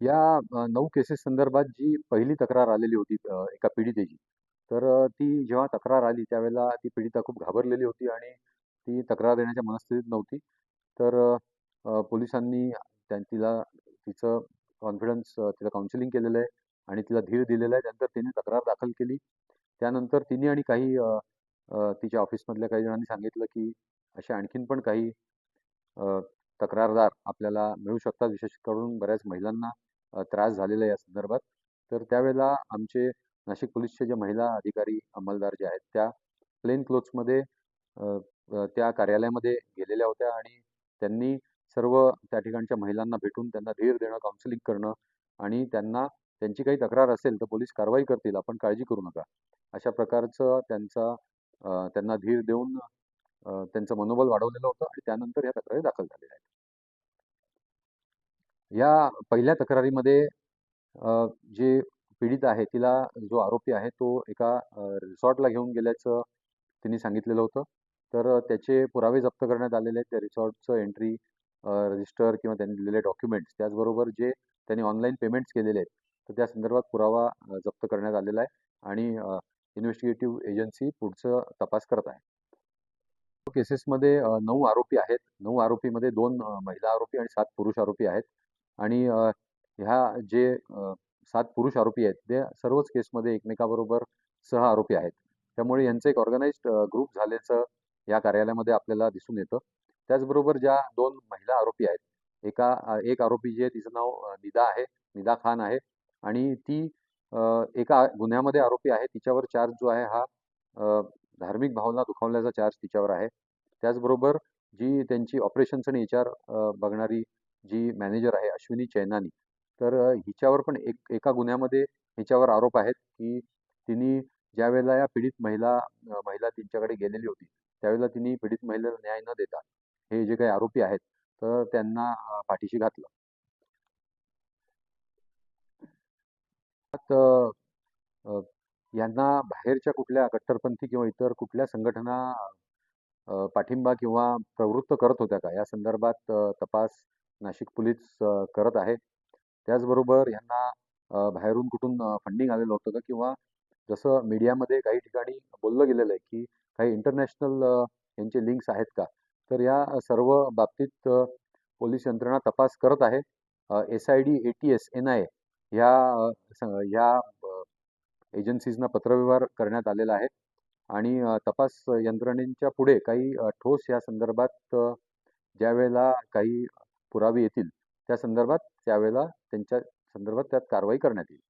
या 9 केसेस संदर्भात जी पहिली तक्रार आलेली होती एका पीडितेची. तर ती जेव्हा तक्रार आली त्यावेळेला ती पीडिता खूप घाबरलेली होती आणि ती तक्रार देण्याच्या मनस्थितीत नव्हती. तर पोलिसांनी तिला तिचं कॉन्फिडन्स तिला काउन्सिलिंग केलेलं आहे आणि तिला धीर दिलेला आहे. त्यानंतर तिने तक्रार दाखल केली. त्यानंतर तिने आणि काही तिच्या ऑफिसमधल्या काही जणांनी सांगितलं, की अशा आणखीन पण काही अ, तक्रारदार आपल्याला मिळू शकतात. विशेष करून बऱ्याच महिलांना त्रास झालेला आहे या संदर्भात. तर त्यावेळेला आमचे नाशिक पोलिसचे जे महिला अधिकारी, अंमलदार जे आहेत, त्या प्लेन क्लोथ्समध्ये अ, त्या कार्यालयामध्ये गेलेल्या होत्या आणि त्यांनी सर्व त्या ठिकाणच्या महिलांना भेटून त्यांना धीर देणं, काउन्सिलिंग करणं आणि त्यांना त्यांची काही तक्रार असेल तर पोलीस कारवाई करतील, आपण काळजी करू नका. अशा प्रकारचं त्यांना धीर देऊन त्यांचं मनोबल वाढवलेलं होतं आणि त्यानंतर या तक्रारी दाखल झालेल्या आहेत. या पहिल्या तक्रारीमध्ये जे पीडित आहे तिला जो आरोपी आहे तो एका रिसॉर्टला घेऊन गेल्याचं तिने सांगितलेलं होतं. तर त्याचे पुरावे जप्त करण्यात आलेले आहेत. त्या रिसॉर्टचं एंट्री रजिस्टर किंवा त्यांनी दिलेले डॉक्युमेंट्स त्याचबरोबर जे त्यांनी ऑनलाईन पेमेंट्स केलेले आहेत, तर त्या संदर्भात पुरावा जप्त करण्यात आलेला आहे आणि इन्व्हेस्टिगेटिव्ह एजन्सी पुढचं तपास करत आहे. केसेसमध्ये 9 आरोपी आहेत. 9 आरोपीमध्ये 2 महिला आरोपी आणि 7 पुरुष आरोपी आहेत. आणि ह्या जे 7 पुरुष आरोपी आहेत, ते सर्वच केसमध्ये एकमेकाबरोबर सह-आरोपी आहेत. त्यामुळे यांचं एक ऑर्गनाइज्ड ग्रुप झाल्याचं या कार्यालयामध्ये आपल्याला दिसून येतं. त्याचबरोबर ज्या 2 महिला आरोपी आहेत, एक आरोपी जी आहे तिचं नाव निदा आहे, निदा खान आहे आणि ती एका गुन्ह्यामध्ये आरोपी आहे. तिच्यावर चार्ज जो आहे हा अ, धार्मिक भावना दुखावल्याचा चार्ज तिच्यावर आहे. त्याचबरोबर जी त्यांची ऑपरेशन्स आणि एच-आर बघणारी जी मॅनेजर आहे अश्विनी चैनानी, तर हिच्यावर पण एका गुन्ह्यामध्ये हिच्यावर आरोप आहेत, की तिने ज्यावेळेला या पीडित महिला तिच्याकडे गेलेली होती, त्यावेळेला तिने पीडित महिलेला न्याय न देता हे जे काही आरोपी आहेत, तर त्यांना पाठीशी घातलं. त्यात अ, यांना बाहेरच्या कुठल्या कट्टरपंथी किंवा इतर कुठल्या संघटना पाठिंबा किंवा प्रवृत्त करत होत्या का? या संदर्भात तपास नाशिक पोलीस करत आहे. त्याचबरोबर यांना बाहेरून कुठून फंडिंग आलेलं होतं का? किंवा जसं मीडियामध्ये काही ठिकाणी बोललं गेलेलं आहे, की काही इंटरनॅशनल यांचे लिंक्स आहेत का? तर या सर्व बाबतीत पोलीस यंत्रणा तपास करत आहे. एस-आय-डी, ए-टी-एस, एन-आय-ए ह्या ह्या एजन्सीजना पत्रव्यवहार करण्यात आलेला आहे आणि तपास यंत्रणेच्या पुढे काही ठोस या संदर्भात ज्यावेळेला काही पुरावे येतील, त्या संदर्भात त्यावेळेला त्यांच्या संदर्भात त्यात कारवाई करण्यात येईल.